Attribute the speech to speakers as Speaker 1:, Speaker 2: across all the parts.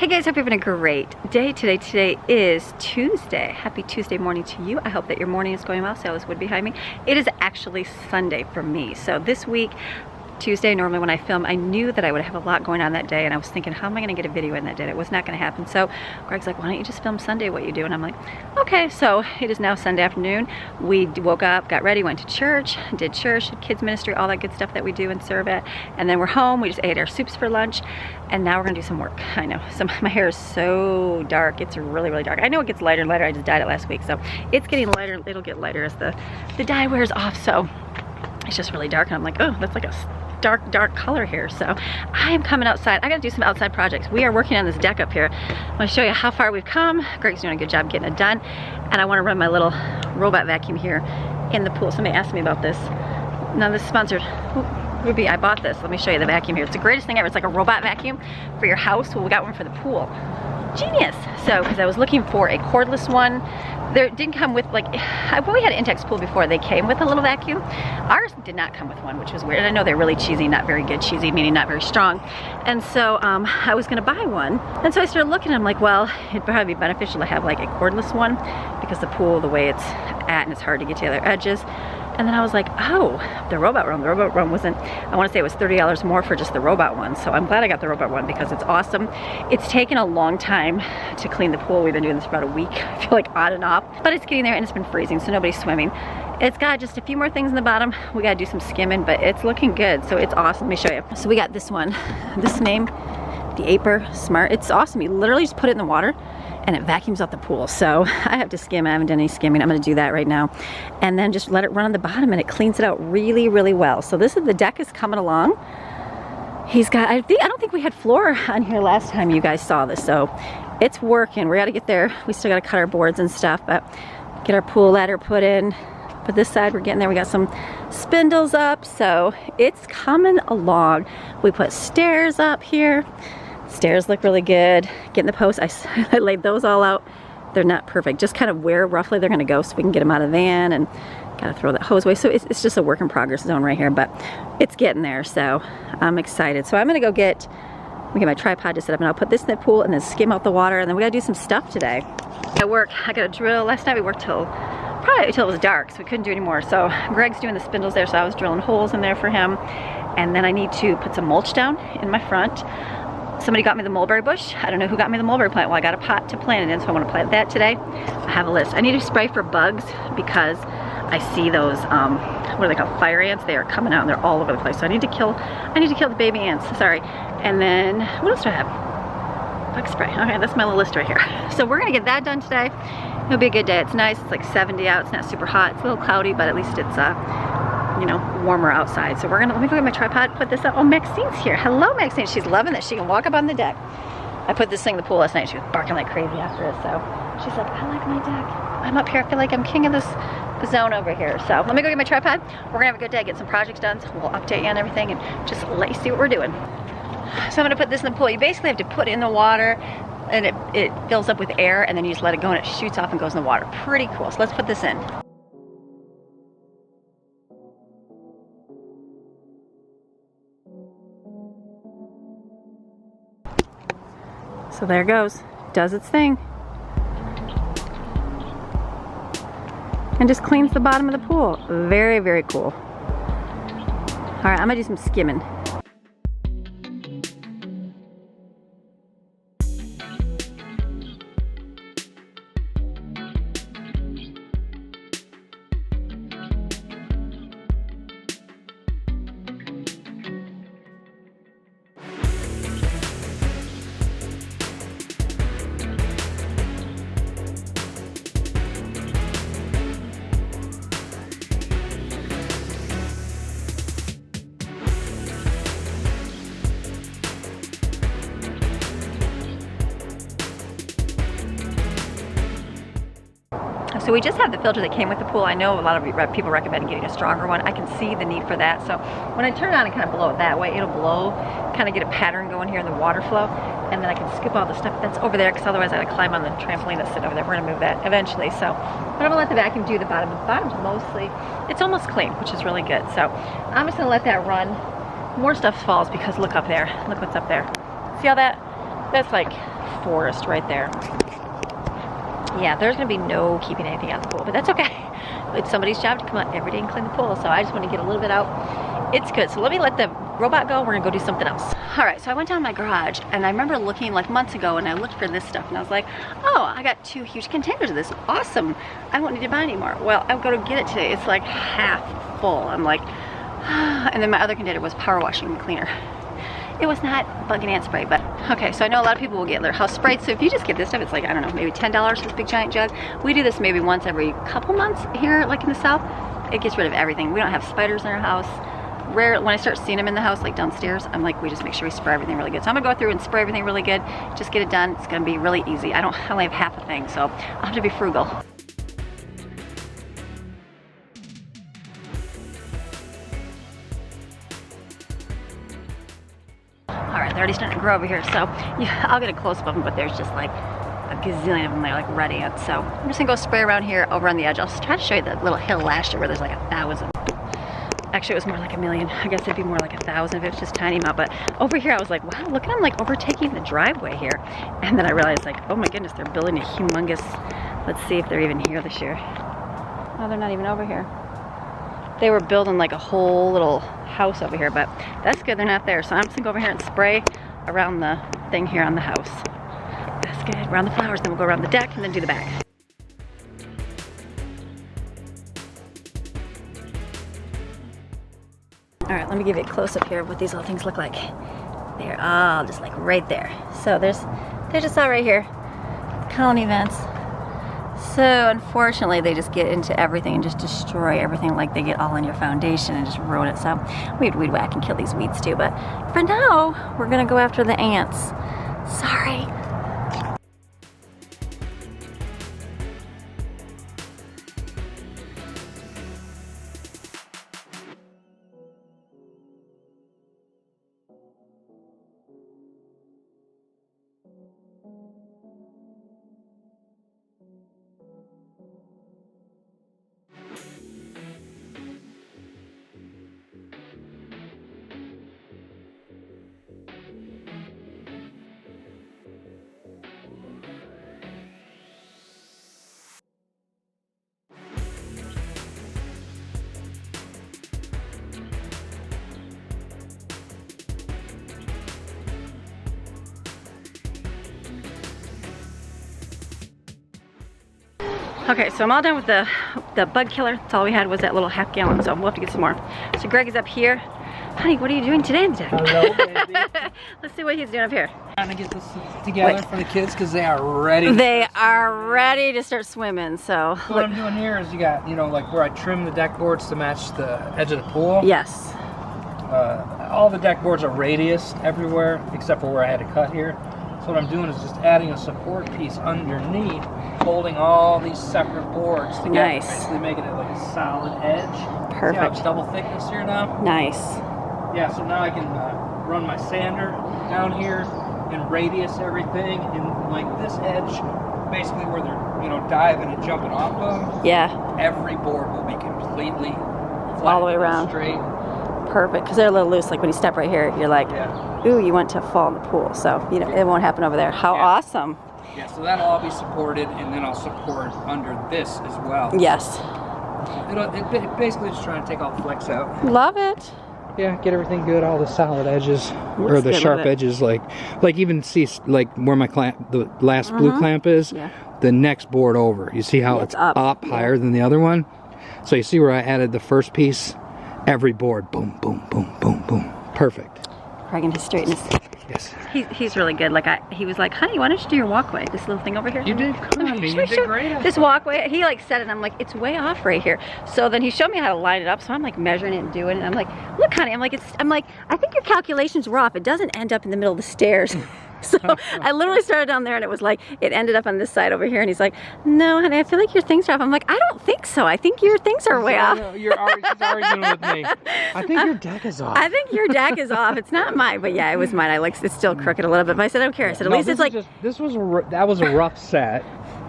Speaker 1: Hey guys, hope you're having a great day today. Today is Tuesday. Happy Tuesday morning to you. I hope that your morning is going well. See all this wood behind me? It is actually Sunday for me. So this week, Tuesday, normally when I film, I knew that I would have a lot going on that day, and I was thinking, how am I going to get a video in that day? It was not going to happen. So Greg's like, why don't you just film Sunday what you do? And I'm like, okay. So it is now Sunday afternoon. We woke up, got ready, went to church, did kids ministry, all that good stuff that we do and serve at. And then we're home. We just ate our soups for lunch, and now we're going to do some work. I know, my hair is so dark. It's really, really dark. I know it gets lighter and lighter. I just dyed it last week, so it's getting lighter. It'll get lighter as the dye wears off. So it's just really dark, and I'm like, oh, that's like a dark color here. So I am coming outside. I gotta do some outside projects. We are working on this deck up here. I want to show you how far we've come. Greg's doing a good job getting it done, and I want to run my little robot vacuum here in the pool. Somebody asked me about this. Now this is sponsored. Ruby, I bought this. Let me show you the vacuum here. It's the greatest thing ever. It's like a robot vacuum for your house. Well, we got one for the pool. Genius. So because I was looking for a cordless one. There didn't come with, like, when we had an Intex pool before, they came with a little vacuum. Ours did not come with one, which was weird. And I know they're really cheesy, not very good. Cheesy meaning not very strong. And so I was gonna buy one. And so I started looking, and I'm like, well, it'd probably be beneficial to have like a cordless one, because the pool, the way it's at, and it's hard to get to the other edges. And then I was like, oh, the robot one wasn't, I want to say it was $30 more for just the robot one. So I'm glad I got the robot one because it's awesome. It's taken a long time to clean the pool. We've been doing this for about a week. I feel like on and off, but it's getting there, and it's been freezing, so nobody's swimming. It's got just a few more things in the bottom. We got to do some skimming, but it's looking good. So it's awesome. Let me show you. So we got this one, this name, the Aper Smart. It's awesome. You literally just put it in the water and it vacuums out the pool. So I have to skim. I haven't done any skimming. I'm going to do that right now, and then just let it run on the bottom, and it cleans it out really, really well. So this is, the deck is coming along. He's got, I don't think we had floor on here last time you guys saw this, so it's working. We got to get there. We still got to cut our boards and stuff, but get our pool ladder put in. But this side, we're getting there. We got some spindles up, so it's coming along. We put stairs up here. Stairs look really good. Getting the posts, I laid those all out. They're not perfect, just kind of where roughly they're gonna go so we can get them out of the van, and gotta throw that hose away. So it's just a work in progress zone right here, but it's getting there, so I'm excited. So I'm gonna go get my tripod to set up, and I'll put this in the pool and then skim out the water, and then we gotta do some stuff today. At work, I got a drill. Last night we worked probably until it was dark, so we couldn't do any more. So Greg's doing the spindles there, so I was drilling holes in there for him. And then I need to put some mulch down in my front. Somebody got me the mulberry bush. I don't know who got me the mulberry plant. Well, I got a pot to plant it in, so I want to plant that today. I have a list. I need to spray for bugs because I see those, what are they called? Fire ants. They are coming out and they're all over the place. So I need to kill the baby ants. Sorry. And then, what else do I have? Bug spray. Okay, that's my little list right here. So we're gonna get that done today. It'll be a good day. It's nice. It's like 70 out. It's not super hot. It's a little cloudy, but at least it's you know, warmer outside. So let me go get my tripod, put this up. Oh, Maxine's here. Hello, Maxine. She's loving this. She can walk up on the deck. I put this thing in the pool last night. She was barking like crazy after it. So she's like, I like my deck. I'm up here. I feel like I'm king of this zone over here. So let me go get my tripod. We're gonna have a good day, get some projects done. So we'll update you on everything and just let you see what we're doing. So I'm gonna put this in the pool. You basically have to put it in the water, and it fills up with air, and then you just let it go, and it shoots off and goes in the water. Pretty cool. So let's put this in. So there it goes, does its thing. And just cleans the bottom of the pool. Very, very cool. All right, I'm gonna do some skimming. So we just have the filter that came with the pool. I know a lot of people recommend getting a stronger one. I can see the need for that. So when I turn it on and kind of blow it that way, it'll blow, kind of get a pattern going here in the water flow. And then I can scoop all the stuff that's over there, because otherwise I gotta climb on the trampoline that's sitting over there. We're gonna move that eventually. So but I'm gonna let the vacuum do the bottom. The bottom's mostly, it's almost clean, which is really good. So I'm just gonna let that run. More stuff falls because look up there. Look what's up there. See all that? That's like forest right there. Yeah, there's gonna be no keeping anything out of the pool, but that's okay. It's somebody's job to come out every day and clean the pool, so I just want to get a little bit out. It's good. So let me let the robot go. We're gonna go do something else. All right, so I went down my garage and I remember looking like months ago and I looked for this stuff and I was like, oh, I got 2 huge containers of this. Awesome. I won't need to buy anymore. Well, I'll go to get it today. It's like half full. I'm like, and then my other container was power washing cleaner. It was not bug and ant spray, but okay, so I know a lot of people will get their house sprayed, so if you just get this stuff, it's like, I don't know, maybe $10 this big giant jug. We do this maybe once every couple months here, like in the South. It gets rid of everything. We don't have spiders in our house. Rare, when I start seeing them in the house, like downstairs, I'm like, we just make sure we spray everything really good. So I'm gonna go through and spray everything really good, just get it done. It's gonna be really easy. I only have half a thing, so I'll have to be frugal. Alright, they're already starting to grow over here, so yeah, I'll get a close-up of them, but there's just like a gazillion of them. They're like red ants, so I'm just gonna go spray around here over on the edge. I'll try to show you the little hill last year where there's like 1,000. Actually, it was more like 1,000,000. I guess it'd be more like 1,000 if it was just tiny amount, but over here I was like, wow, look at them like overtaking the driveway here. And then I realized like, oh my goodness, they're building a humongous, let's see if they're even here this year. Oh, they're not even over here. They were building like a whole little house over here, but that's good, they're not there. So I'm just gonna go over here and spray around the thing here on the house. That's good, around the flowers, then we'll go around the deck and then do the back. All right, let me give you a close-up here of what these little things look like. They're all just like right there. So they're just all right here, colony vents. So unfortunately, they just get into everything and just destroy everything. Like they get all in your foundation and just ruin it. So we'd weed whack and kill these weeds too. But for now, we're gonna go after the ants. Sorry. Okay, so I'm all done with the bug killer. That's all we had was that little half gallon, so we'll have to get some more. So Greg is up here. Honey, what are you doing today in the deck?
Speaker 2: Hello, baby.
Speaker 1: Let's see what he's doing up here.
Speaker 2: Trying to get this together for the kids because they are ready.
Speaker 1: They are ready to start swimming, so.
Speaker 2: What I'm doing here is you got, you know, like where I trim the deck boards to match the edge of the pool.
Speaker 1: Yes.
Speaker 2: All the deck boards are radius everywhere except for where I had to cut here. So what I'm doing is just adding a support piece underneath, holding all these separate boards together.
Speaker 1: Nice.
Speaker 2: Basically making it like a solid edge.
Speaker 1: Perfect.
Speaker 2: See how it's double thickness here now?
Speaker 1: Nice.
Speaker 2: Yeah, so now I can run my sander down here and radius everything, and like this edge, basically where they're, you know, diving and jumping off of.
Speaker 1: Yeah.
Speaker 2: Every board will be completely flat,
Speaker 1: all the way around.
Speaker 2: Straight.
Speaker 1: Perfect, because they're a little loose. Like when you step right here, you're like,
Speaker 2: yeah.
Speaker 1: Ooh, you want to fall in the pool. So, you know, it won't happen over there. How awesome.
Speaker 2: Yeah, so that'll all be supported, and then I'll support under this as well.
Speaker 1: Yes.
Speaker 2: It basically just trying to take all the flex out.
Speaker 1: Love it.
Speaker 2: Yeah, get everything good, all the solid edges,
Speaker 1: Looks
Speaker 2: or the
Speaker 1: good,
Speaker 2: sharp edges, like even see like where my clamp, the last blue clamp is, the next board over. You see how it's up higher than the other one? So you see where I added the first piece? Every board, boom, boom, boom, boom, boom. Perfect.
Speaker 1: Craig and his straightness.
Speaker 2: Yes.
Speaker 1: He's really good. Like he was like, honey, why don't you do your walkway? This little thing over here.
Speaker 2: You did good. You did great.
Speaker 1: This walkway, he like said it, and I'm like, it's way off right here. So then he showed me how to line it up. So I'm like measuring it and doing it. And I'm like, look, honey. I'm like, I think your calculations were off. It doesn't end up in the middle of the stairs. So I literally started down there, and it was like, it ended up on this side over here. And he's like, no, honey, I feel like your things are off. I'm like, I don't think so. I think your things are way off.
Speaker 2: You're arguing with me. I think your deck is off.
Speaker 1: I think your deck is off. It's not mine, but yeah, it was mine. It's still crooked a little bit, but I said, I don't care. I said, at least it's like.
Speaker 2: That was a rough set.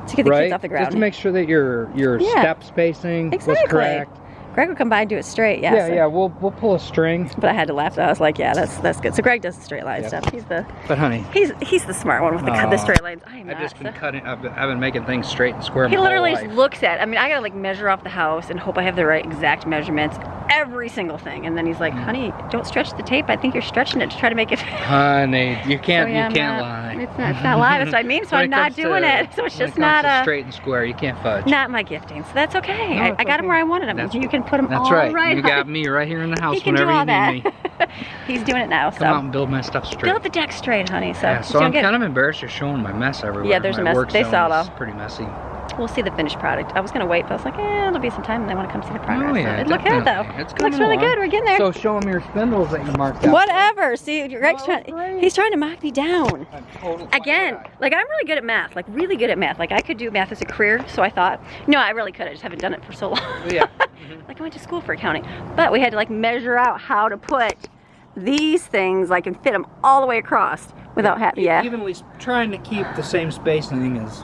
Speaker 1: To get the kids off the ground.
Speaker 2: Just to make sure that your step spacing was correct.
Speaker 1: Greg would come by and do it straight. Yeah.
Speaker 2: Yeah,
Speaker 1: so.
Speaker 2: yeah. We'll pull a string.
Speaker 1: But I had to laugh. I was like, yeah, that's good. So Greg does the straight line stuff. He's the.
Speaker 2: But honey,
Speaker 1: he's the smart one with the straight lines. I am not.
Speaker 2: I've just been cutting. I've been making things straight and square.
Speaker 1: He
Speaker 2: my
Speaker 1: literally
Speaker 2: whole
Speaker 1: just
Speaker 2: life.
Speaker 1: looks at. I mean, I gotta like measure off the house and hope I have the right exact measurements. Every single thing, and then he's like, "Honey, don't stretch the tape. I think you're stretching it to try to make it."
Speaker 2: Honey, you can't.
Speaker 1: So, yeah,
Speaker 2: you can't lie.
Speaker 1: It's not lie. That's what I mean. So I'm not doing it. So it's just not a
Speaker 2: straight and square. You can't fudge.
Speaker 1: Not my gifting. So that's okay.
Speaker 2: No,
Speaker 1: I got him where I wanted him. You can put him
Speaker 2: that's
Speaker 1: all
Speaker 2: right. You got me right here in the house whenever you need me.
Speaker 1: He's doing it now.
Speaker 2: Come out and build my stuff straight.
Speaker 1: Build the deck straight, honey. So,
Speaker 2: yeah, so I'm kind of embarrassed you're showing my mess everywhere.
Speaker 1: Yeah, there's a mess. They saw it all.
Speaker 2: It's pretty messy.
Speaker 1: We'll see the finished product. I was gonna wait, but I was like, it'll be some time, and I want to come see the progress.
Speaker 2: Oh yeah,
Speaker 1: so it looks good though.
Speaker 2: It's
Speaker 1: it looks really good. We're getting there.
Speaker 2: So show him your spindles that you marked out.
Speaker 1: Whatever. See, Greg's he's trying to knock me down.
Speaker 2: I'm totally
Speaker 1: Again, like I'm really good at math. Like really good at math. Like I could do math as a career. So I thought, no, I really could. I just haven't done it for so long.
Speaker 2: Yeah.
Speaker 1: Like I went to school for accounting, but we had to like measure out how to put these things like and fit them all the way across without having
Speaker 2: evenly trying to keep the same spacing as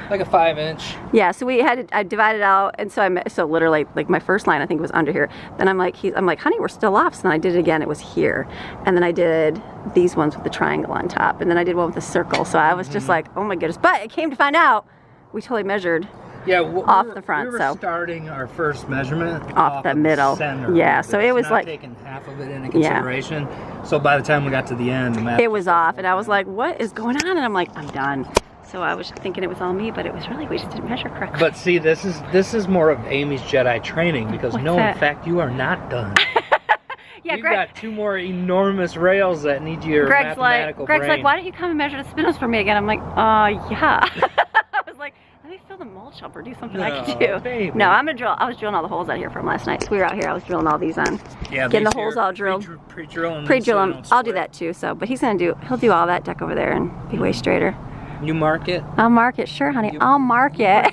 Speaker 2: like a 5-inch.
Speaker 1: Yeah, so we had I divided out, and so literally like my first line I think was under here. Then I'm like honey, we're still off. So then I did it again. It was here, and then I did these ones with the triangle on top, and then I did one with a circle. So I was just like, oh my goodness. But it came to find out we totally measured.
Speaker 2: Yeah,
Speaker 1: off the front.
Speaker 2: We were starting our first measurement
Speaker 1: off the middle.
Speaker 2: Center.
Speaker 1: Yeah, so it was
Speaker 2: not
Speaker 1: like
Speaker 2: taking half of it into consideration. So by the time we got to the end, the math
Speaker 1: it was off, and I was like, what is going on? And I'm like, I'm done. So I was thinking it was all me, but it was really we just didn't measure correctly.
Speaker 2: But see, this is more of Amy's Jedi training because in fact, you are not done.
Speaker 1: Yeah,
Speaker 2: You've got 2 more enormous rails that need your mathematical brain.
Speaker 1: Greg's like, why don't you come and measure the spindles for me again? I'm like, yeah. I was like, let me fill the mulch up or do something I can do.
Speaker 2: Baby.
Speaker 1: No, I'm gonna drill. I was drilling all the holes out here from last night. So we were out here. I was drilling all these on. Yeah, getting the holes all drilled.
Speaker 2: Pre-drill
Speaker 1: them. I'll do that too. So, but he'll do all that deck over there and be way straighter.
Speaker 2: You mark it?
Speaker 1: I'll mark it. Sure, honey. I'll mark it.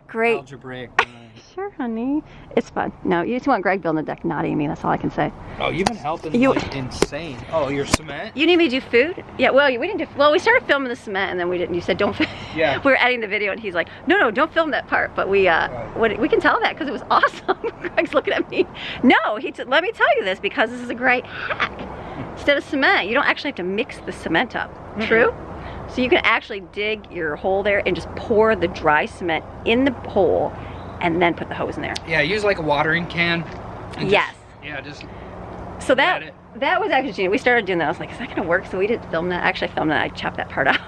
Speaker 1: Great.
Speaker 2: Algebraic.
Speaker 1: Sure, honey. It's fun. No, you just want Greg building the deck, not Amy. That's all I can say.
Speaker 2: Oh, you've been helping like insane. Oh, your cement?
Speaker 1: You need me to do food? Yeah, well, we didn't do, well, we started filming the cement and then we didn't. You said don't film.
Speaker 2: Yeah.
Speaker 1: We were editing the video and he's like, no, don't film that part. But we we can tell that because it was awesome. Greg's looking at me. No, let me tell you this because this is a great hack. Instead of cement, you don't actually have to mix the cement up. True? So you can actually dig your hole there and just pour the dry cement in the hole and then put the hose in there.
Speaker 2: Yeah, use like a watering can.
Speaker 1: Yes.
Speaker 2: Just
Speaker 1: so that was actually, we started doing that. I was like, is that gonna work? So we didn't film that. Actually, I filmed that. I chopped that part out.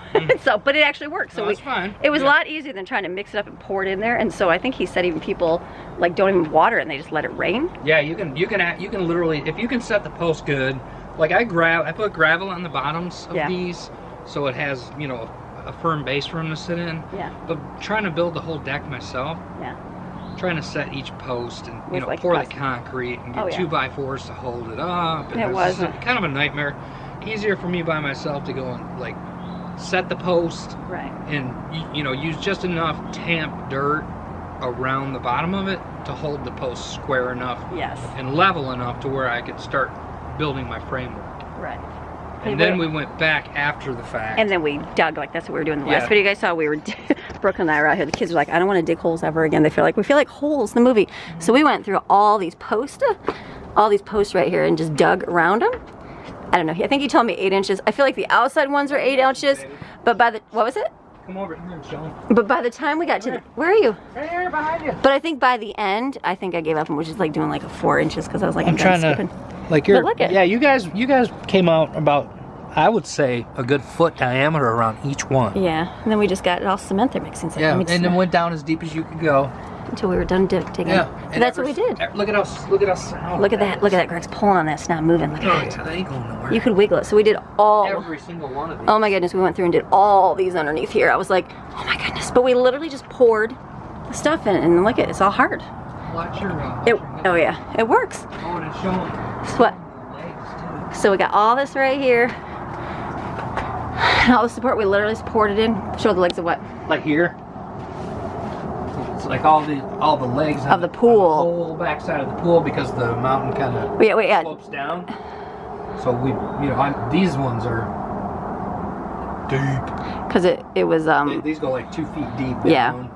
Speaker 1: So, but it actually worked. So
Speaker 2: that's fine.
Speaker 1: It was a lot easier than trying to mix it up and pour it in there. And so I think he said even people like don't even water it and they just let it rain.
Speaker 2: Yeah, you can literally, if you can set the post good. Like I put gravel on the bottoms of these, so it has a firm base for them to sit in. Yeah. But trying to build the whole deck myself. Yeah. Trying to set each post and pour the concrete and get 2x4s to hold it up. And
Speaker 1: it was
Speaker 2: kind of a nightmare. Easier for me by myself to go and like set the post.
Speaker 1: Right.
Speaker 2: And use just enough tamp dirt around the bottom of it to hold the post square enough. Yes. And level enough to where I could start building my framework.
Speaker 1: Right.
Speaker 2: And then we went back after the fact.
Speaker 1: And then we dug, like that's what we were doing in the last video you guys saw. We were, Brooke and I were out here. The kids were like, I don't want to dig holes ever again. We feel like holes in the movie. So we went through all these posts right here and just dug around them. I don't know. I think he told me 8 inches. I feel like the outside ones are 8 inches. But by the, what was it?
Speaker 2: Come over here and show them.
Speaker 1: But by the time we got to the, where are you?
Speaker 2: Right here behind you.
Speaker 1: But I think by the end, I think I gave up and was just like doing like a 4 inches because I was like,
Speaker 2: I'm trying to, like you guys came out about, I would say, a good foot diameter around each one.
Speaker 1: Yeah, and then we just got it all cement there mixing.
Speaker 2: Yeah, and then went down as deep as you could go.
Speaker 1: Until we were done digging. Yeah, and that's what we did.
Speaker 2: Look at us. Look at that. Greg's pulling on that. It's not moving. Look at that ain't going nowhere.
Speaker 1: You could wiggle it. So we did
Speaker 2: every single one of these.
Speaker 1: Oh my goodness, we went through and did all these underneath here. I was like, oh my goodness. But we literally just poured the stuff in and look at it. It's all hard.
Speaker 2: Watch your
Speaker 1: oh yeah, it works.
Speaker 2: Oh, and it's showing.
Speaker 1: What? So we got all this right here. And all the support, we literally just poured it in. Show the legs of what?
Speaker 2: Like here. It's like all the legs
Speaker 1: of the pool.
Speaker 2: On the whole backside of the pool because the mountain kind of slopes down. So these ones are deep.
Speaker 1: Because it was
Speaker 2: these go like 2 feet deep. Down,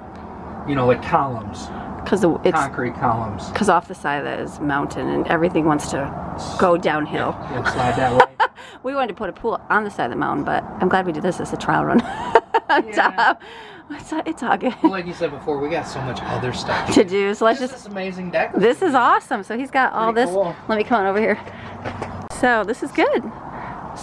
Speaker 2: like columns.
Speaker 1: Because it's
Speaker 2: concrete columns.
Speaker 1: Because off the side of that is mountain, and everything wants to go downhill.
Speaker 2: Yeah, slide that way.
Speaker 1: We wanted to put a pool on the side of the mountain, but I'm glad we did this as a trial run.
Speaker 2: Yeah.
Speaker 1: It's all good.
Speaker 2: Well, like you said before, we got so much other stuff
Speaker 1: to do. So let's just.
Speaker 2: This amazing deck.
Speaker 1: This is awesome. So he's got all
Speaker 2: Pretty
Speaker 1: this.
Speaker 2: cool.
Speaker 1: Let me come on over here. So this is good.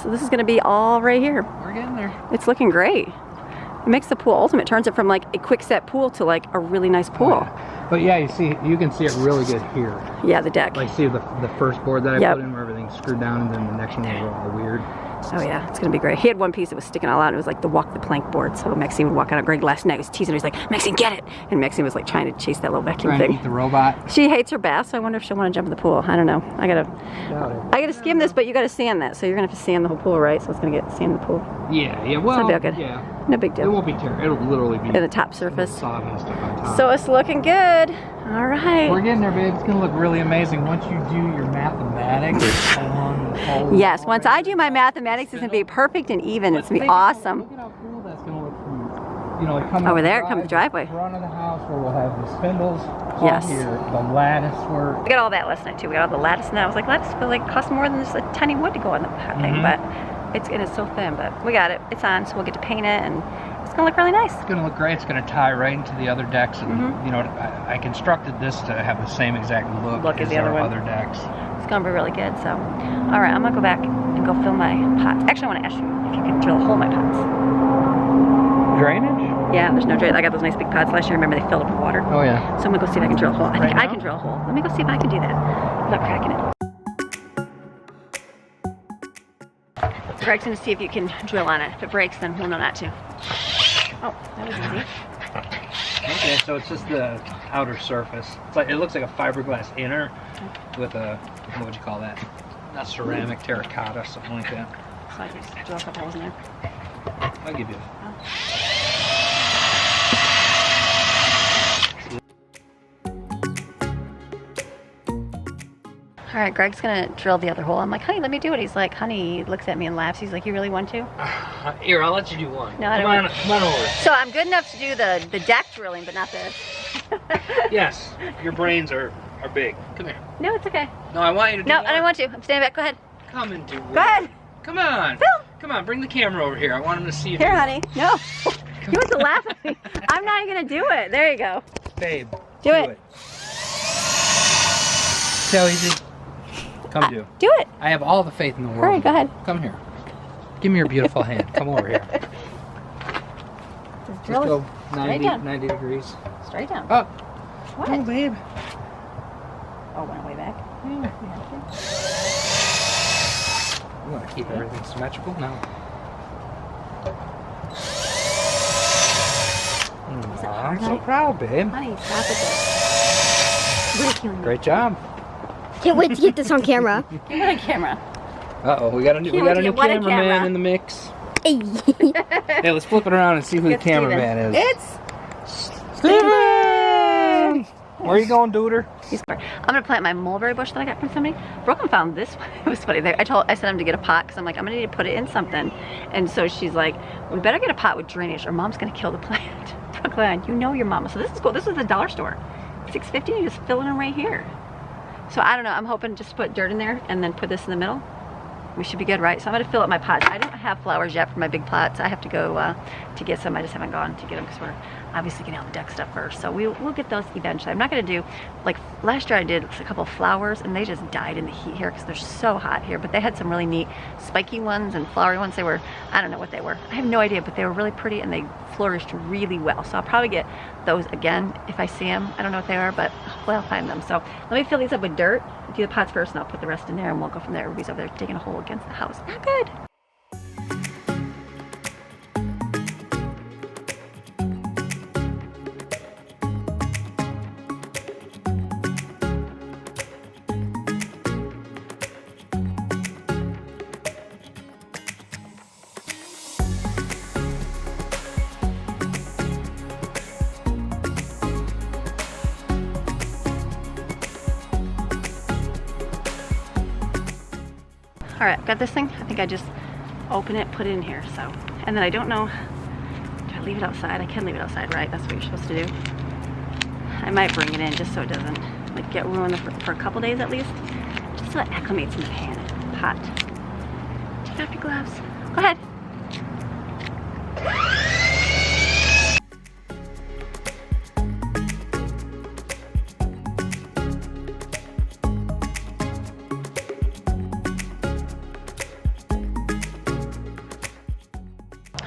Speaker 1: So this is going to be all right here.
Speaker 2: We're getting there.
Speaker 1: It's looking great. It makes the pool ultimate. Turns it from like a quick set pool to like a really nice pool.
Speaker 2: Oh, yeah. But yeah, you can see it really good here.
Speaker 1: Yeah, the deck.
Speaker 2: Like see the first board that I put in where everything's screwed down, and then the next one was all weird.
Speaker 1: Oh yeah, it's gonna be great. He had one piece that was sticking all out, and it was like the walk the plank board. So Maxine would walk out. Greg last night was teasing her. He's like, Maxine, get it! And Maxine was like trying to chase that little vacuum
Speaker 2: Trying
Speaker 1: thing.
Speaker 2: to eat the robot.
Speaker 1: She hates her bath, so I wonder if she'll want to jump in the pool. I don't know. I gotta skim this, but you gotta sand that. So you're gonna have to sand the whole pool, right? So it's gonna get sand in the pool.
Speaker 2: Yeah, well,
Speaker 1: it's not good.
Speaker 2: Yeah.
Speaker 1: No big deal.
Speaker 2: It won't be terrible. It'll literally be
Speaker 1: in the top surface.
Speaker 2: Sod and stuff on top.
Speaker 1: So it's looking good. All right.
Speaker 2: We're getting there, babe. It's gonna look really amazing once you do your mathematics along the whole.
Speaker 1: Yes, once I do my mathematics, it's gonna be perfect and even. It's gonna be awesome.
Speaker 2: Look at how cool that's gonna look from, like coming
Speaker 1: over there. Comes the driveway.
Speaker 2: Front of the house where we'll have the spindles.
Speaker 1: Yes.
Speaker 2: Here, the lattice work.
Speaker 1: We got all that last night too. We got all the lattice, and I was like, lattice feels like costs more than just a tiny wood to go on the thing, but it's so thin. But we got it. It's on, so we'll get to paint it, and it's gonna look really nice. It's
Speaker 2: gonna look great. It's gonna tie right into the other decks, and I constructed this to have the same exact look as
Speaker 1: the
Speaker 2: our
Speaker 1: other
Speaker 2: decks.
Speaker 1: It's gonna be really good. So, all right, I'm gonna go back and go fill my pots. Actually, I want to ask you if you can drill a hole in my pots.
Speaker 2: Drainage?
Speaker 1: Yeah, there's no drain. I got those nice big pots last year. Remember, they filled up with water.
Speaker 2: Oh yeah.
Speaker 1: So I'm gonna go see if I can drill a hole. I think I can drill a hole. Let me go see if I can do that without cracking it. Greg's gonna see if you can drill on it. If it breaks, then we'll know not to. Oh, that was easy.
Speaker 2: Okay, so it's just the outer surface. It's like, it looks like a fiberglass inner with a, what would you call that? Not ceramic, terracotta, something like that.
Speaker 1: So I just drill a couple holes in there.
Speaker 2: I'll give you.
Speaker 1: All right, Greg's gonna drill the other hole. I'm like, honey, let me do it. He's like, honey, he looks at me and laughs. He's like, you really want to?
Speaker 2: Here, I'll let you do one.
Speaker 1: No, I don't want to.
Speaker 2: Come on over.
Speaker 1: So I'm good enough to do the deck drilling, but not this.
Speaker 2: Yes, your brains are big. Come here.
Speaker 1: No, it's okay.
Speaker 2: No, I want you to do
Speaker 1: No,
Speaker 2: one.
Speaker 1: I don't want to. I'm standing back. Go ahead.
Speaker 2: Come and do it.
Speaker 1: Go ahead.
Speaker 2: Come on.
Speaker 1: Film.
Speaker 2: Come on, bring the camera over here. I want him to see you.
Speaker 1: Here, honey. No. You want to laugh at me. I'm not even going to do it. There you go.
Speaker 2: Babe.
Speaker 1: Do it.
Speaker 2: See how easy? Come do.
Speaker 1: Do it.
Speaker 2: I have all the faith in the world.
Speaker 1: Hurry, go ahead.
Speaker 2: Come here. Give me your beautiful hand. Come over here.
Speaker 1: Just
Speaker 2: go 90 degrees.
Speaker 1: Straight down.
Speaker 2: Oh.
Speaker 1: What?
Speaker 2: Oh, babe.
Speaker 1: Oh, went way back.
Speaker 2: Yeah. You want to keep everything symmetrical? No. I'm so proud, babe.
Speaker 1: Honey, stop it. Ridiculing.
Speaker 2: Great job.
Speaker 3: Can't wait to get this on camera.
Speaker 1: Get it on camera.
Speaker 2: Uh-oh, we got a new cameraman in the mix.
Speaker 3: Hey.
Speaker 2: Hey, let's flip it around and see who the cameraman is.
Speaker 1: It's
Speaker 2: Steven! Where are you going, duder?
Speaker 1: I'm gonna plant my mulberry bush that I got from somebody. Brooklyn found this one. It was funny. I sent him to get a pot because I'm like, I'm gonna need to put it in something. And so she's like, we better get a pot with drainage or mom's gonna kill the plant. Brooklyn, you know your mama. So this is cool. This is the dollar store. $6.50. You just fill it in right here. So I don't know. I'm hoping just to put dirt in there and then put this in the middle. We should be good, right? So I'm gonna fill up my pots. I don't have flowers yet for my big pots. I have to go to get some. I just haven't gone to get them because we're obviously getting all the deck stuff first. So we'll get those eventually. I'm not gonna do, like last year I did a couple of flowers and they just died in the heat here because they're so hot here. But they had some really neat spiky ones and flowery ones. They were, I don't know what they were. I have no idea, but they were really pretty and they flourished really well. So I'll probably get those again if I see them. I don't know what they are, but hopefully I'll find them. So let me fill these up with dirt. Do the pots first and I'll put the rest in there and we'll go from there. Everybody's over there digging a hole against the house. Not good. All right, I've got this thing. I think I just open it, put it in here. So, and then I don't know, do I leave it outside? I can leave it outside, right? That's what you're supposed to do. I might bring it in just so it doesn't like get ruined for a couple days at least. Just so it acclimates in the pot. Take off your gloves. Go ahead.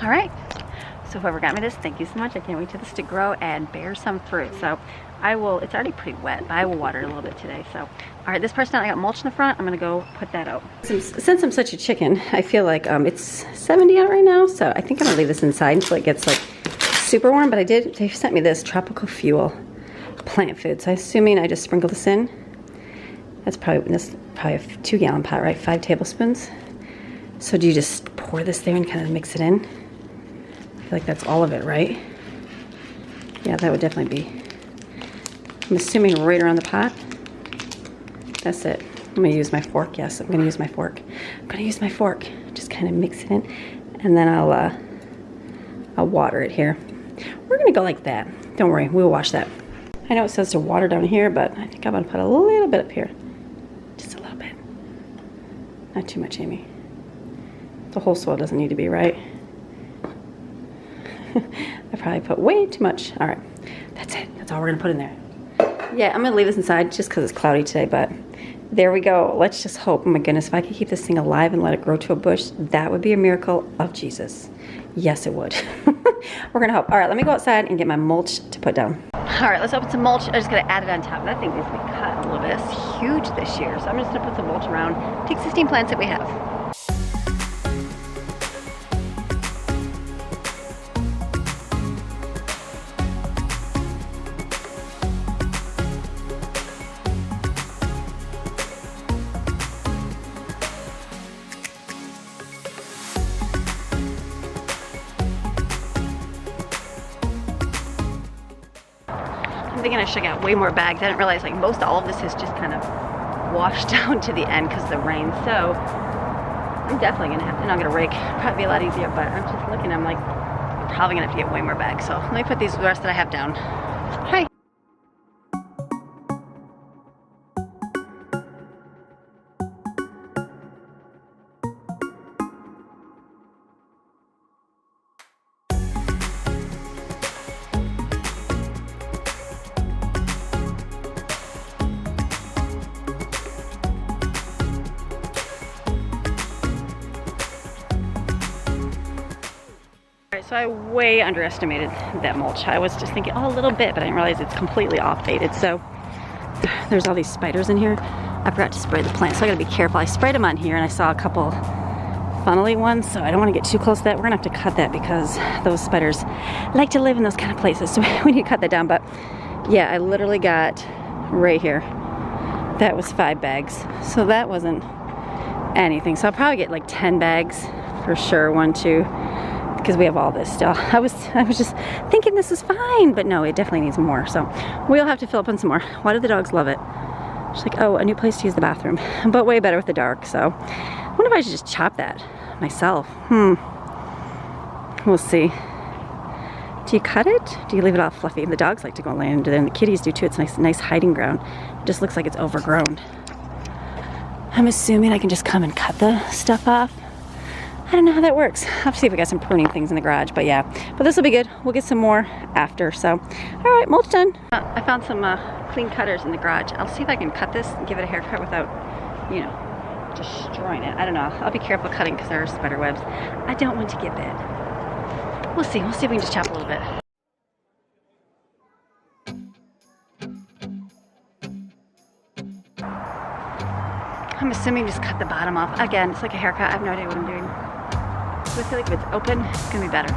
Speaker 1: All right, so whoever got me this, thank you so much. I can't wait for this to grow and bear some fruit. So I will, it's already pretty wet, but I will water it a little bit today. So, all right, this part's done. I got mulch in the front. I'm gonna go put that out. Since I'm such a chicken, I feel like it's 70 out right now. So I think I'm gonna leave this inside until it gets like super warm. But they sent me this tropical fuel plant food. So I'm assuming I just sprinkle this in. That's probably a 2-gallon pot, right? 5 tablespoons. So do you just pour this there and kind of mix it in? I feel like that's all of it, right? Yeah, that would definitely be. I'm assuming right around the pot. That's it. I'm gonna use my fork. Yes, I'm gonna use my fork. I'm gonna use my fork. Just kind of mix it in, and then I'll water it here. We're gonna go like that. Don't worry, we'll wash that. I know it says to water down here, but I think I'm gonna put a little bit up here. Just a little bit. Not too much, Amy. The whole soil doesn't need to be, right? I probably put way too much. All right, that's it. That's all we're gonna put in there. Yeah, I'm gonna leave this inside just because it's cloudy today, but there we go. Let's just hope, oh my goodness, if I could keep this thing alive and let it grow to a bush, that would be a miracle of Jesus. Yes, it would. We're gonna hope. All right, let me go outside and get my mulch to put down. All right, let's open some mulch. I just gotta add it on top. That thing needs to be cut a little bit. It's huge this year, so I'm just gonna put some mulch around. Take 16 plants that we have. I'm thinking I should have got way more bags. I didn't realize like most all of this is just kind of washed down to the end because of the rain. So I'm definitely gonna have to, and I'll get a rake. Probably be a lot easier, but I'm just looking, I'm like, I'm probably gonna have to get way more bags. So let me put the rest that I have down. Hi. So I way underestimated that mulch. I was just thinking, oh, a little bit, but I didn't realize it's completely off baited. So there's all these spiders in here. I forgot to spray the plant, so I gotta be careful. I sprayed them on here and I saw a couple funnely ones, so I don't wanna get too close to that. We're gonna have to cut that because those spiders like to live in those kind of places. So we need to cut that down, but yeah, I literally got right here. That was 5 bags. So that wasn't anything. So I'll probably get like 10 bags for sure, 1, 2, because we have all this still. I was just thinking this is fine, but no, it definitely needs more. So we'll have to fill up on some more. Why do the dogs love it? She's like, oh, a new place to use the bathroom, but way better with the dark. So I wonder if I should just chop that myself. We'll see. Do you cut it? Do you leave it all fluffy? The dogs like to go and lay under there, and the kitties do too. It's a nice hiding ground. It just looks like it's overgrown. I'm assuming I can just come and cut the stuff off. I don't know how that works. I'll have to see if we got some pruning things in the garage, but yeah. But this will be good. We'll get some more after, so. All right, mulch done. I found some clean cutters in the garage. I'll see if I can cut this and give it a haircut without, you know, destroying it. I don't know. I'll be careful cutting because there are spider webs. I don't want to get bit. We'll see. We'll see if we can just chop a little bit. I'm assuming just cut the bottom off. Again, it's like a haircut. I have no idea what I'm doing. So I feel like if it's open, it's gonna be better.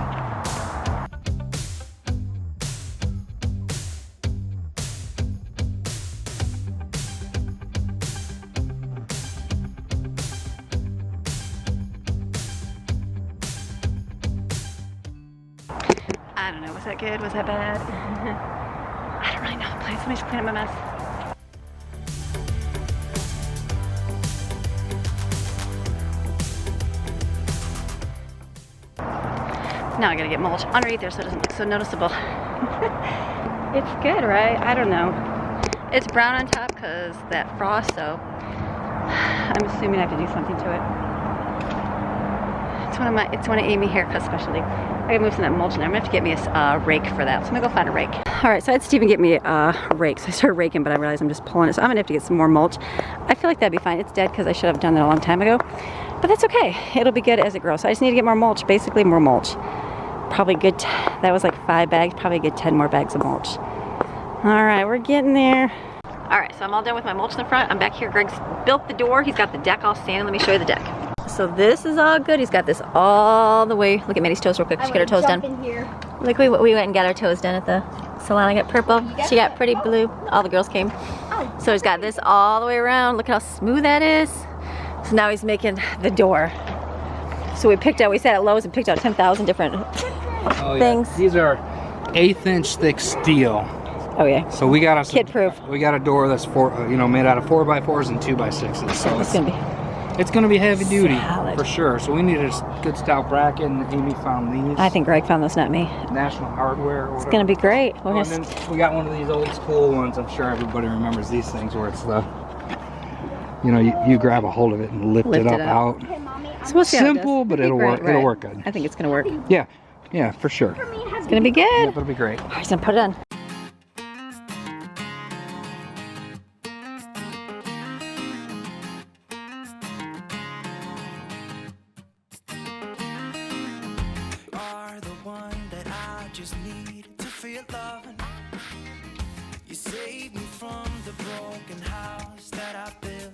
Speaker 1: I don't know, was that good? Was that bad? I don't really know. Let me just clean up my mess. Now I gotta get mulch underneath there so it doesn't look so noticeable. It's good, right? I don't know. It's brown on top because that frost, so I'm assuming I have to do something to it. It's one of Amy's haircut specialty. I gotta move some of that mulch in there. I'm gonna have to get me a rake for that. So I'm gonna go find a rake. All right, so I had Steven get me a rake. So I started raking, but I realized I'm just pulling it. So I'm gonna have to get some more mulch. I feel like that'd be fine. It's dead because I should have done that a long time ago. But that's okay. It'll be good as it grows. So I just need to get more mulch, basically more mulch. Probably good, that was like 5 bags, probably a good 10 more bags of mulch. All right, we're getting there. All right, so I'm all done with my mulch in the front. I'm back here. Greg's built the door. He's got the deck all standing. Let me show you the deck. So this is all good. He's got this all the way. Look at Maddie's toes real quick. She got her toes done. Look, we went and got our toes done at the salon. I got purple. She got pretty blue. All the girls came. So he's got this all the way around. Look how smooth that is. So now he's making the door. So we sat at Lowe's and picked out 10,000 different things.
Speaker 2: These are 1/8 inch thick steel.
Speaker 1: Oh yeah.
Speaker 2: So we got
Speaker 1: kid proof.
Speaker 2: We got a door that's made out of 4x4s and 2x6s. So it's gonna be heavy duty for sure. So we need a good stout bracket, and Amy found these.
Speaker 1: I think Greg found those, not me.
Speaker 2: National Hardware. Or
Speaker 1: it's gonna be great.
Speaker 2: And then we got one of these old school ones. I'm sure everybody remembers these things where it's the, you grab a hold of it and lift it up out.
Speaker 1: So we'll see.
Speaker 2: Simple, but it'll work. It'll work good.
Speaker 1: I think it's gonna work.
Speaker 2: Yeah, for sure.
Speaker 1: It's gonna be good.
Speaker 2: Yeah, it'll be great.
Speaker 1: All right, so I'm put it on.
Speaker 4: You saved me from the broken house that I built.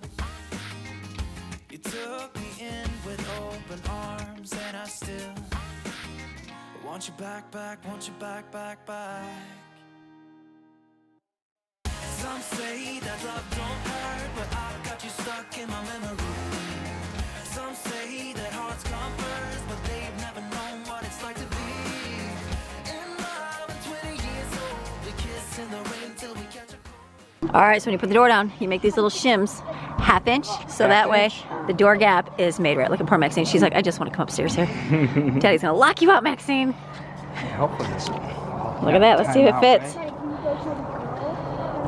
Speaker 4: You took me in with open arms, and I still want you back, want you back. Some say that love don't hurt, but I've got you stuck in my memory. Some say that hearts come first, but they've never known what it's like to be in love and 20 years old. We kiss in the rain till we catch a cold.
Speaker 1: All right, so when you put the door down, you make these little shims, 1/2 inch, so that way the door gap is made right. Look at poor Maxine. She's like, I just want to come upstairs here. Daddy's gonna lock you out, Maxine.
Speaker 2: Help with this one.
Speaker 1: Look at that. Let's see if it fits.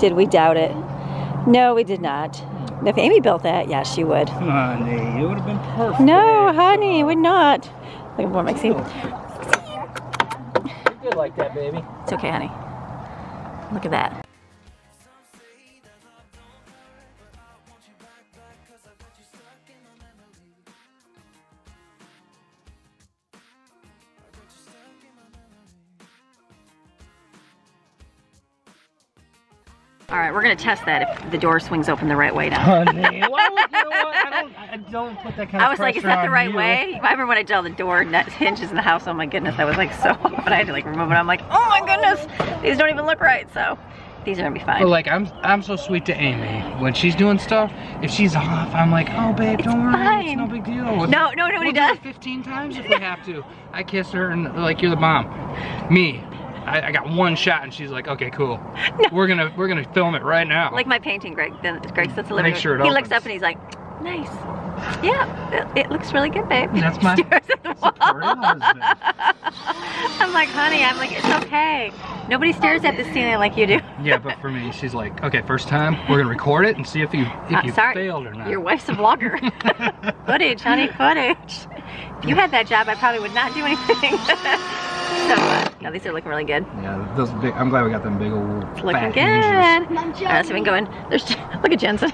Speaker 1: Did we doubt it? No, we did not. If Amy built that, yeah, she would.
Speaker 2: Honey, it would have been perfect.
Speaker 1: No, honey, it would not. Look at poor Maxine.
Speaker 2: You're good like that, baby.
Speaker 1: It's okay, honey. Look at that. All right, we're gonna test that if the door swings open the right way now.
Speaker 2: Honey, you know what? I don't put that kind of pressure on you.
Speaker 1: I was like, is that the right way? I remember when I did all the door hinges in the house. Oh my goodness, I was like so. But I had to like remove it. I'm like, oh my goodness, these don't even look right. So these are gonna be fine.
Speaker 2: But like, I'm so sweet to Amy. When she's doing stuff, if she's off, I'm like, oh babe, don't worry, it's no big deal.
Speaker 1: No, he does.
Speaker 2: 15 times if we have to. I kiss her and like, you're the mom. Me. I got one shot and she's like, okay, cool. No. We're gonna film it right now.
Speaker 1: Like my painting, Greg. Then Greg sits in the living room.
Speaker 2: Make sure it
Speaker 1: He
Speaker 2: opens.
Speaker 1: looks up and he's like, nice. Yeah, it looks really good, babe.
Speaker 2: That's my
Speaker 1: Stares at the wall.
Speaker 2: husband.
Speaker 1: I'm like, honey, it's okay. Nobody stares at the ceiling like you do.
Speaker 2: Yeah, but for me, she's like, okay, first time, we're gonna record it and see if you failed or not.
Speaker 1: Your wife's a vlogger. Footage, honey, footage. If you had that job, I probably would not do anything. So, no, these are looking really good.
Speaker 2: Yeah, those big. I'm glad we got them big old.
Speaker 1: Looking good. Alright, so we can go in. Look at Jensen.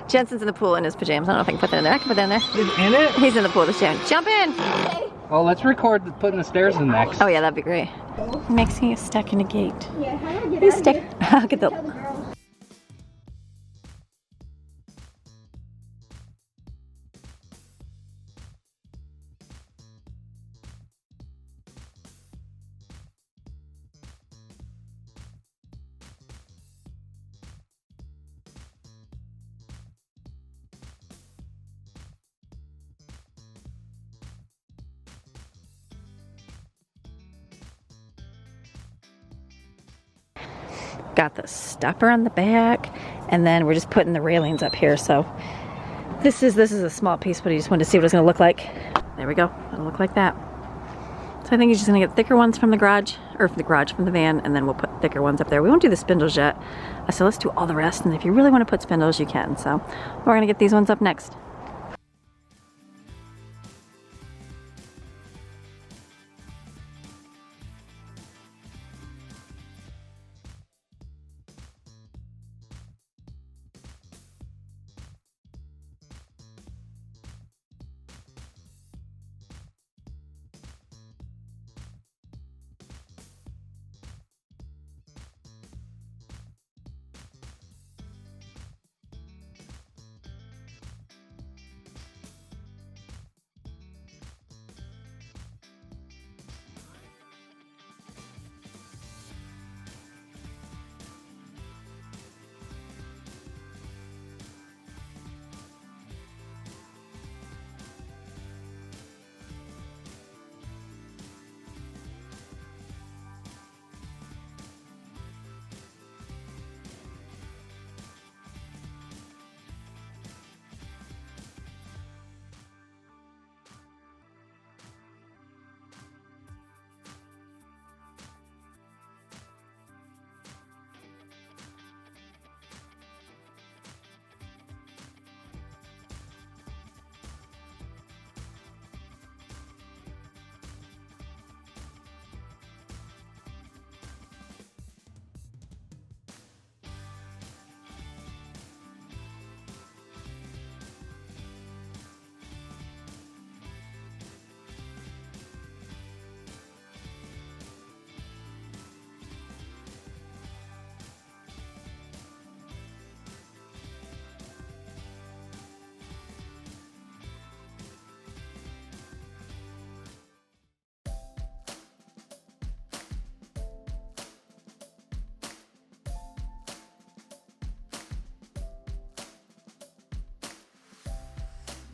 Speaker 1: Jensen's in the pool in his pajamas. I don't know if I can put that in there. I can put that in there.
Speaker 2: He's in it?
Speaker 1: He's in the pool this time. Jump in!
Speaker 2: Well, let's record putting the stairs in next.
Speaker 1: Oh yeah, that'd be great. Maxine is stuck in a gate. Yeah, how do I get He's stuck. I'll get the. Got the stopper on the back, and then we're just putting the railings up here. So this is a small piece, but I just wanted to see what it's going to look like. There we go. It'll look like that. So I think he's just gonna get thicker ones from the garage, or from the van, and then we'll put thicker ones up there. We won't do the spindles yet, so let's do all the rest, and if you really want to put spindles, you can. So we're gonna get these ones up next.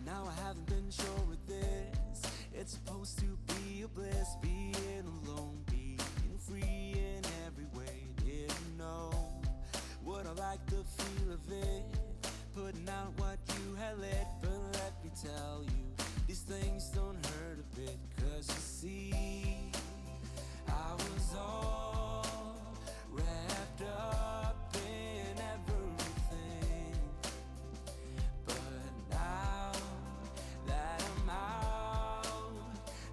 Speaker 4: Now I haven't been sure with this. It's supposed to be a bliss, being alone, being free in every way. Didn't know would I like the feel of it, putting out what you had lit. But let me tell you, these things don't hurt a bit. 'Cause you see, I was all wrapped up in everything. But now that I'm out,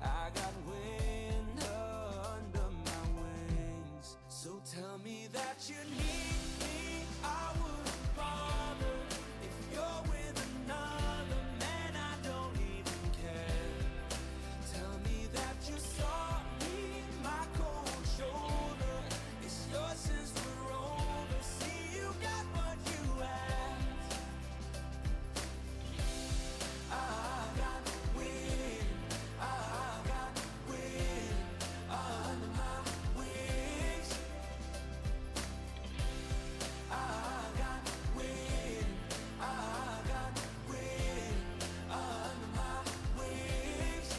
Speaker 4: I got wind under my wings. So tell me that you need me, I wouldn't bother. If you're with another man, I don't even care. Tell me that you're sorry, my cold shoulder. It's yours since we're over. See, you got what you asked. I got wind under my wings. I got wind under my wings.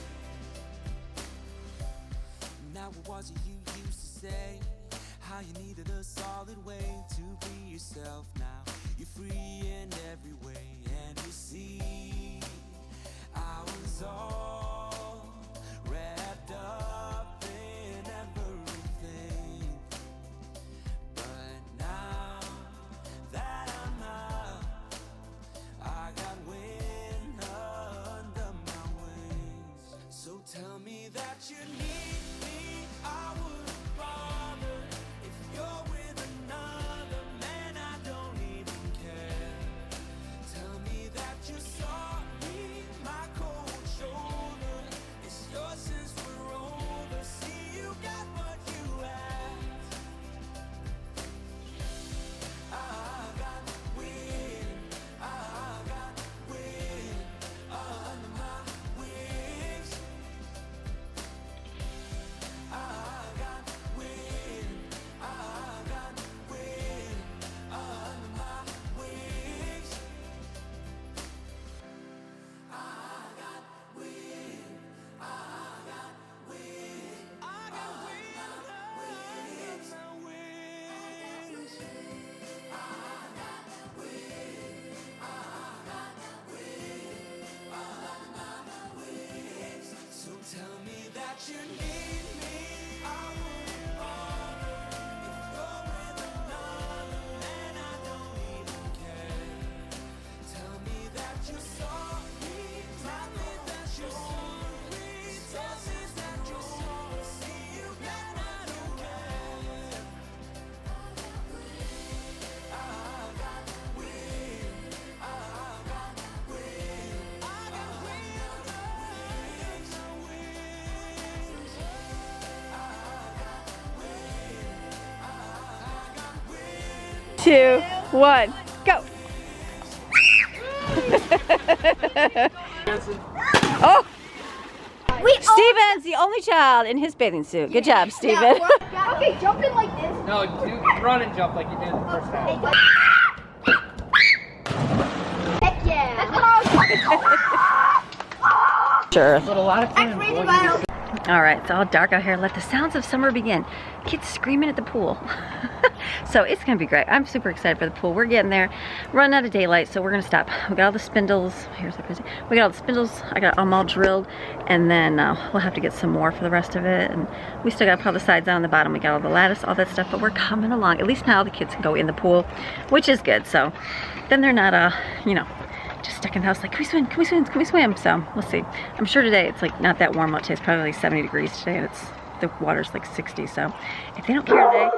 Speaker 4: Now what was it you used to say? How you needed a solid way to be yourself. Now you're free in every way, and you see, I was all wrapped up in everything. But now that I'm out, I got wind under my wings. So tell me that you need me, I wouldn't bother. If you're with another man, I don't even care. Tell me that you're sorry, my cold shoulder. It's yours since we're over. See, you got what you asked. I got wind under my wings. I got wind under my wings. I got wind under my wings. So tell me that you need
Speaker 1: 2, 1, go. Oh! Steven's the only child in his bathing suit. Good job, Steven.
Speaker 3: Okay, jump in like this.
Speaker 2: No, run and jump like you did in the first half.
Speaker 3: Heck yeah.
Speaker 1: Sure.
Speaker 2: But a lot of times,
Speaker 1: All right, it's all dark out here. Let the sounds of summer begin. Kids screaming at the pool. So it's gonna be great. I'm super excited for the pool. We're getting there. Running out of daylight, so we're gonna stop. We got all the spindles. Here's so crazy. We got all the spindles. I got them all drilled, and then we'll have to get some more for the rest of it. And we still got to put the sides on the bottom. We got all the lattice, all that stuff. But we're coming along. At least now the kids can go in the pool, which is good. So then they're not, you know, just stuck in the house like, can we swim, can we swim, can we swim? So we'll see. I'm sure today it's like not that warm out today. It's probably like 70 degrees today, and the water's like 60. So if they don't care today,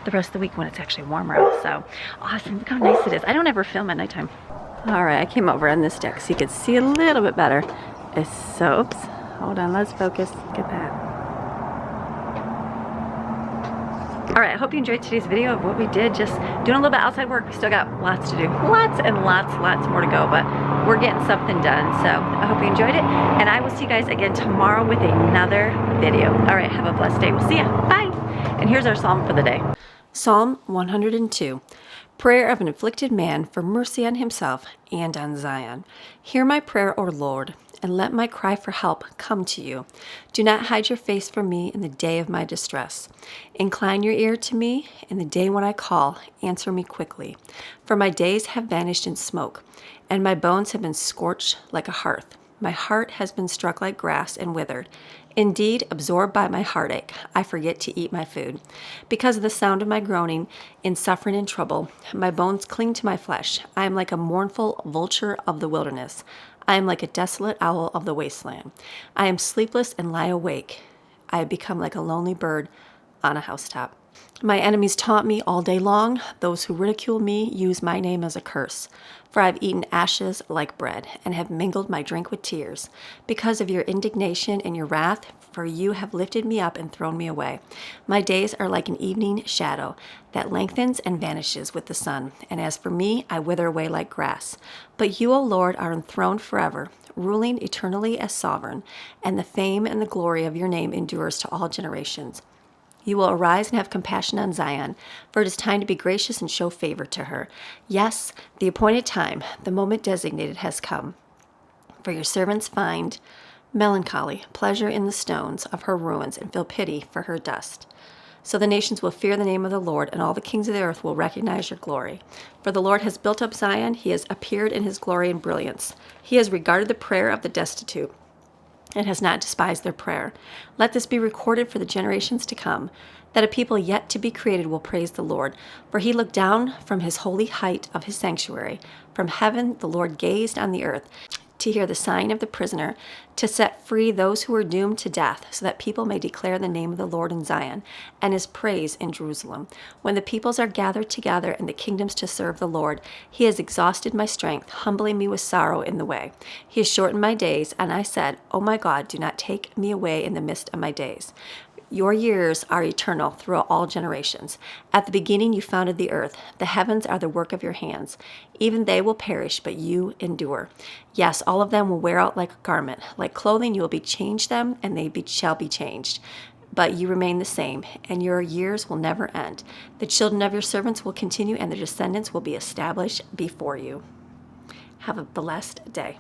Speaker 1: the rest of the week when it's actually warmer out. So awesome. Look how nice it is. I don't ever film at nighttime. All right, I came over on this deck so you could see a little bit better. It's so, oops, hold on, let's focus. Look at that. All right, I hope you enjoyed today's video of what we did, just doing a little bit outside work. We still got lots to do, lots and lots more to go, but we're getting something done. So I hope you enjoyed it, and I will see you guys again tomorrow with another video. All right, have a blessed day. We'll see ya. Bye. And here's our psalm for the day. Psalm 102. Prayer of an afflicted man for mercy on himself and on Zion. Hear my prayer, O Lord, and let my cry for help come to you. Do not hide your face from me in the day of my distress. Incline your ear to me in the day when I call. Answer me quickly. For my days have vanished in smoke, and my bones have been scorched like a hearth. My heart has been struck like grass and withered. Indeed, absorbed by my heartache, I forget to eat my food. Because of the sound of my groaning, in suffering and trouble, my bones cling to my flesh. I am like a mournful vulture of the wilderness. I am like a desolate owl of the wasteland. I am sleepless and lie awake. I have become like a lonely bird on a housetop. My enemies taunt me all day long. Those who ridicule me use my name as a curse. For I have eaten ashes like bread, and have mingled my drink with tears. Because of your indignation and your wrath, for you have lifted me up and thrown me away. My days are like an evening shadow that lengthens and vanishes with the sun. And as for me, I wither away like grass. But you, O Lord, are enthroned forever, ruling eternally as sovereign, and the fame and the glory of your name endures to all generations. You will arise and have compassion on Zion, for it is time to be gracious and show favor to her. Yes, the appointed time, the moment designated has come. For your servants find melancholy, pleasure in the stones of her ruins, and feel pity for her dust. So the nations will fear the name of the Lord, and all the kings of the earth will recognize your glory. For the Lord has built up Zion, he has appeared in his glory and brilliance. He has regarded the prayer of the destitute, and has not despised their prayer. Let this be recorded for the generations to come, that a people yet to be created will praise the Lord. For he looked down from his holy height of his sanctuary. From heaven the Lord gazed on the earth, to hear the sighing of the prisoner, to set free those who are doomed to death, so that people may declare the name of the Lord in Zion, and his praise in Jerusalem. When the peoples are gathered together and the kingdoms to serve the Lord, he has exhausted my strength, humbling me with sorrow in the way. He has shortened my days, and I said, O my God, do not take me away in the midst of my days. Your years are eternal throughout all generations. At the beginning you founded the earth. The heavens are the work of your hands. Even they will perish, but you endure. Yes, all of them will wear out like a garment. Like clothing you will be changed them, and they shall be changed. But you remain the same, and your years will never end. The children of your servants will continue, and their descendants will be established before you. Have a blessed day.